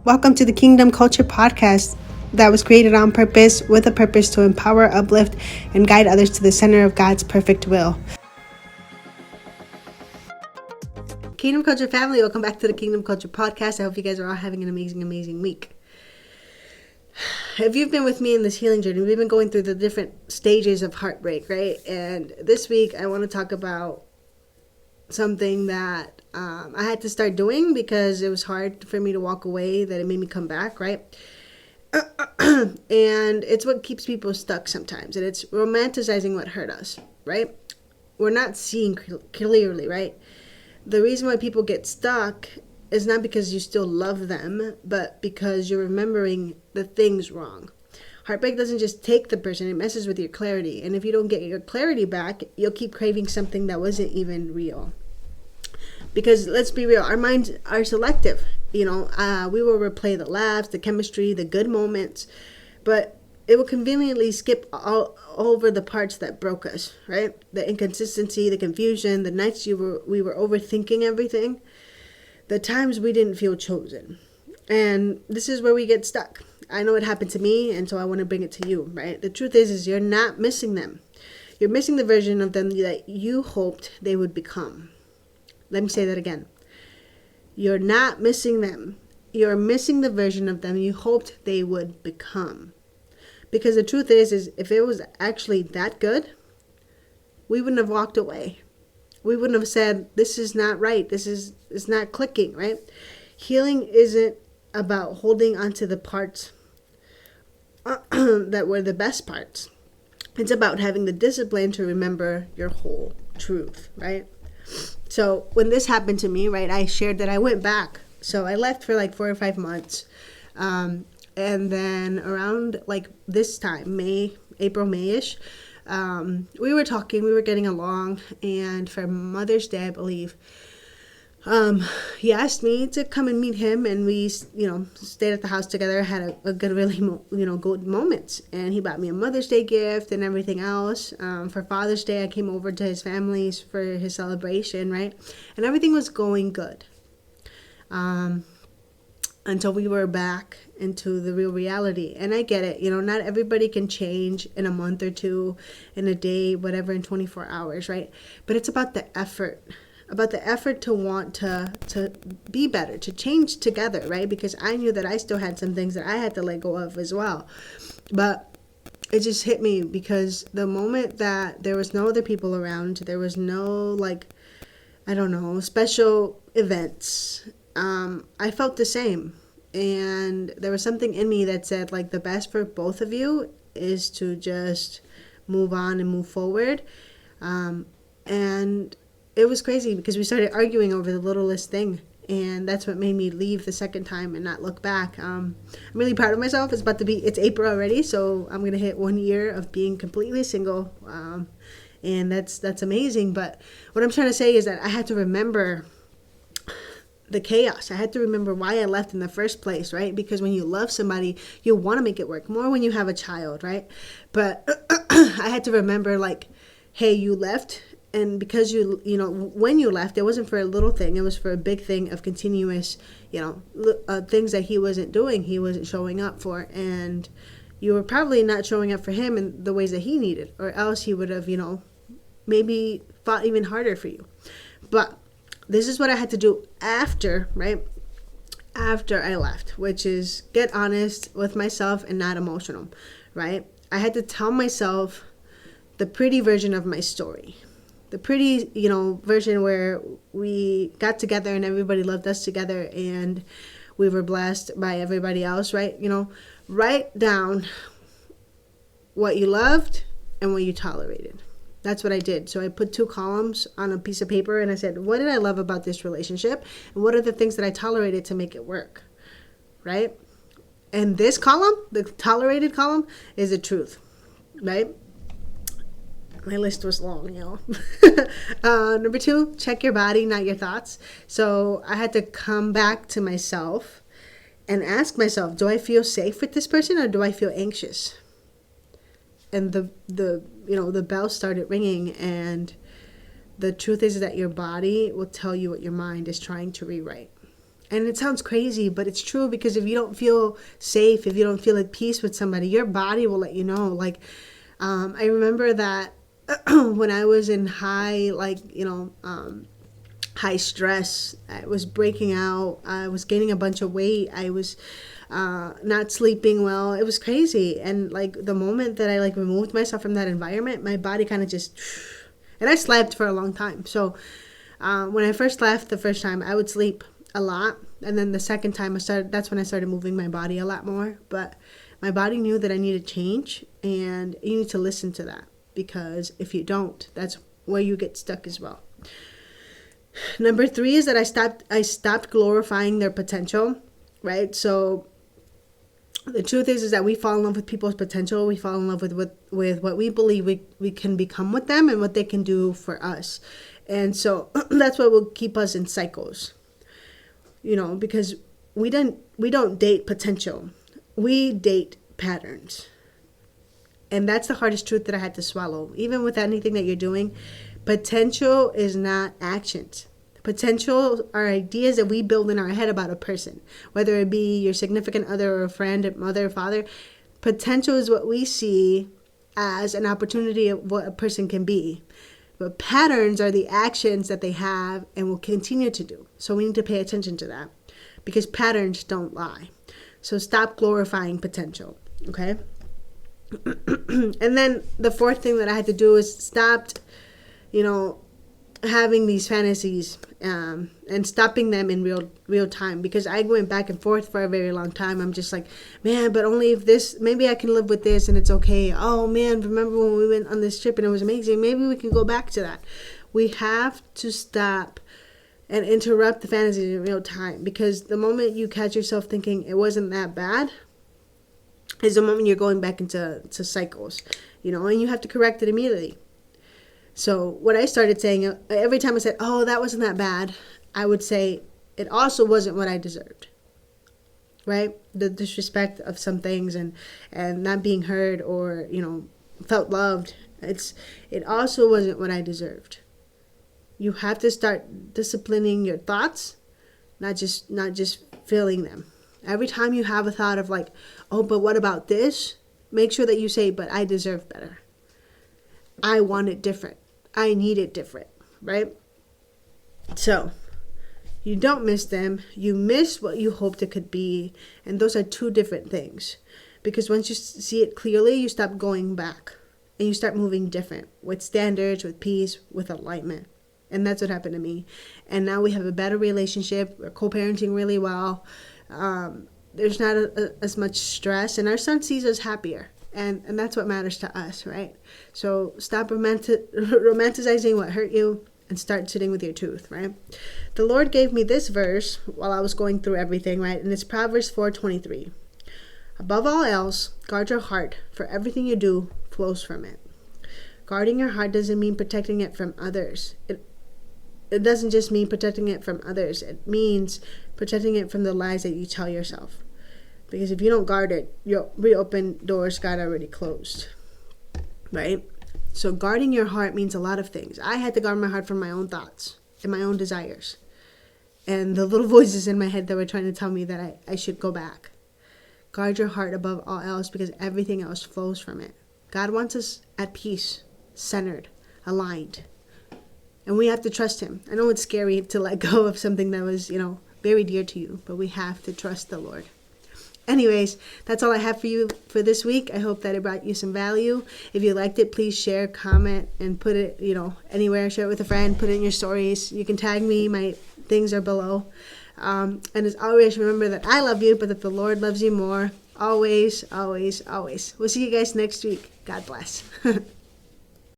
Welcome to the Kingdom Culture Podcast that was created on purpose with a purpose to empower, uplift, and guide others to the center of God's perfect will. Kingdom Culture family, welcome back to the Kingdom Culture Podcast. I hope you guys are all having an amazing week. If you've been with me in this healing journey, we've been going through the different stages of heartbreak, right? And this week I want to talk about something that I had to start doing because it was hard for me to walk away, that it made me come back, right? And it's what keeps people stuck sometimes, and it's romanticizing what hurt us, right? We're not seeing clearly, right? The reason why people get stuck is not because you still love them, but because you're remembering the things wrong. Heartbreak doesn't just take the person, it messes with your clarity. And if you don't get your clarity back, you'll keep craving something that wasn't even real. Because let's be real, our minds are selective. We will replay the laughs, the chemistry, the good moments, but it will conveniently skip all over the parts that broke us, right? The inconsistency, the confusion, the nights we were overthinking everything, the times we didn't feel chosen. And this is where we get stuck. I know it happened to me, and so I want to bring it to you, right? The truth is you're not missing them. You're missing the version of them that you hoped they would become. Let me say that again. You're not missing them. You're missing the version of them you hoped they would become. Because the truth is if it was actually that good, we wouldn't have walked away. We wouldn't have said, this is not right. It's not clicking, right? Healing isn't about holding onto the parts that were the best parts. It's about having the discipline to remember your whole truth, right? So when this happened to me, right, I shared that I went back. So I left for like 4 or 5 months. And then around like this time, April, May-ish, we were talking, we were getting along. And for Mother's Day, I believe, he asked me to come and meet him, and we, stayed at the house together, had a good, really, good moments. And he bought me a Mother's Day gift and everything else. For Father's Day, I came over to his family's for his celebration, right? And everything was going good. Until we were back into the real reality. And I get it, not everybody can change in a month or two, in a day, whatever, in 24 hours, right? But it's about the effort. About the effort to want to be better, to change together, right? Because I knew that I still had some things that I had to let go of as well. But it just hit me because the moment that there was no other people around, there was no, special events, I felt the same. And there was something in me that said, the best for both of you is to just move on and move forward. And it was crazy because we started arguing over the littlest thing, and that's what made me leave the second time and not look back. I'm really proud of myself. It's April already, so I'm gonna hit 1 year of being completely single, and that's amazing. But what I'm trying to say is that I had to remember the chaos. I had to remember why I left in the first place, right? Because when you love somebody, you want to make it work more when you have a child, right? But I had to remember, hey, you left. And because when you left, it wasn't for a little thing. It was for a big thing of continuous, things that he wasn't doing. He wasn't showing up for. And you were probably not showing up for him in the ways that he needed. Or else he would have, maybe fought even harder for you. But this is what I had to do after, right? After I left, which is get honest with myself and not emotional, right? I had to tell myself the pretty version of my story. The pretty, version where we got together and everybody loved us together and we were blessed by everybody else, right? Write down what you loved and what you tolerated. That's what I did. So I put 2 columns on a piece of paper and I said, what did I love about this relationship? And what are the things that I tolerated to make it work, right? And this column, the tolerated column, is the truth, right? My list was long, Number 2, check your body, not your thoughts. So I had to come back to myself and ask myself, do I feel safe with this person or do I feel anxious? And the bell started ringing, and the truth is that your body will tell you what your mind is trying to rewrite. And it sounds crazy, but it's true, because if you don't feel safe, if you don't feel at peace with somebody, your body will let you know. Like, I remember that when I was in high, high stress, I was breaking out, I was gaining a bunch of weight, I was not sleeping well. It was crazy. And like the moment that I like removed myself from that environment, my body kind of just, and I slept for a long time. So when I first left the first time, I would sleep a lot, and then the second time that's when I started moving my body a lot more. But my body knew that I needed change, and you need to listen to that, because if you don't, that's where you get stuck as well. Number 3 is that I stopped glorifying their potential, right? So the truth is that we fall in love with people's potential. We fall in love with what we believe we can become with them and what they can do for us. And so that's what will keep us in cycles, because we don't date potential. We date patterns. And that's the hardest truth that I had to swallow. Even with anything that you're doing, potential is not actions. Potential are ideas that we build in our head about a person, whether it be your significant other or a friend, mother, father. Potential is what we see as an opportunity of what a person can be. But patterns are the actions that they have and will continue to do. So we need to pay attention to that, because patterns don't lie. So stop glorifying potential, okay? And then the 4th thing that I had to do is stop, having these fantasies and stopping them in real time, because I went back and forth for a very long time. I'm just like, man, but only if this, maybe I can live with this and it's okay. Oh man, remember when we went on this trip and it was amazing? Maybe we can go back to that. We have to stop and interrupt the fantasies in real time, because the moment you catch yourself thinking it wasn't that bad is the moment you're going back into cycles, and you have to correct it immediately. So what I started saying, every time I said, oh, that wasn't that bad, I would say, it also wasn't what I deserved, right? The disrespect of some things and not being heard or, felt loved. It also wasn't what I deserved. You have to start disciplining your thoughts, not just feeling them. Every time you have a thought of like, oh, but what about this? Make sure that you say, but I deserve better. I want it different. I need it different, right? So you don't miss them. You miss what you hoped it could be. And those are 2 different things. Because once you see it clearly, you stop going back. And you start moving different, with standards, with peace, with alignment. And that's what happened to me. And now we have a better relationship. We're co-parenting really well. There's not as much stress. And our son sees us happier. And that's what matters to us, right? So stop romanticizing what hurt you and start sitting with your truth, right? The Lord gave me this verse while I was going through everything, right? And it's Proverbs 4:23. Above all else, guard your heart, for everything you do flows from it. Guarding your heart doesn't mean protecting it from others. It doesn't just mean protecting it from others. It means protecting it from the lies that you tell yourself. Because if you don't guard it, you'll reopen doors God already closed, right? So guarding your heart means a lot of things. I had to guard my heart from my own thoughts and my own desires. And the little voices in my head that were trying to tell me that I should go back. Guard your heart above all else, because everything else flows from it. God wants us at peace, centered, aligned. And we have to trust Him. I know it's scary to let go of something that was, very dear to you, but we have to trust the Lord. Anyways, that's all I have for you for this week. I hope that it brought you some value. If you liked it, please share, comment, and put it, anywhere. Share it with a friend. Put it in your stories. You can tag me. My things are below. And as always, remember that I love you, but that the Lord loves you more. Always, always, always. We'll see you guys next week. God bless.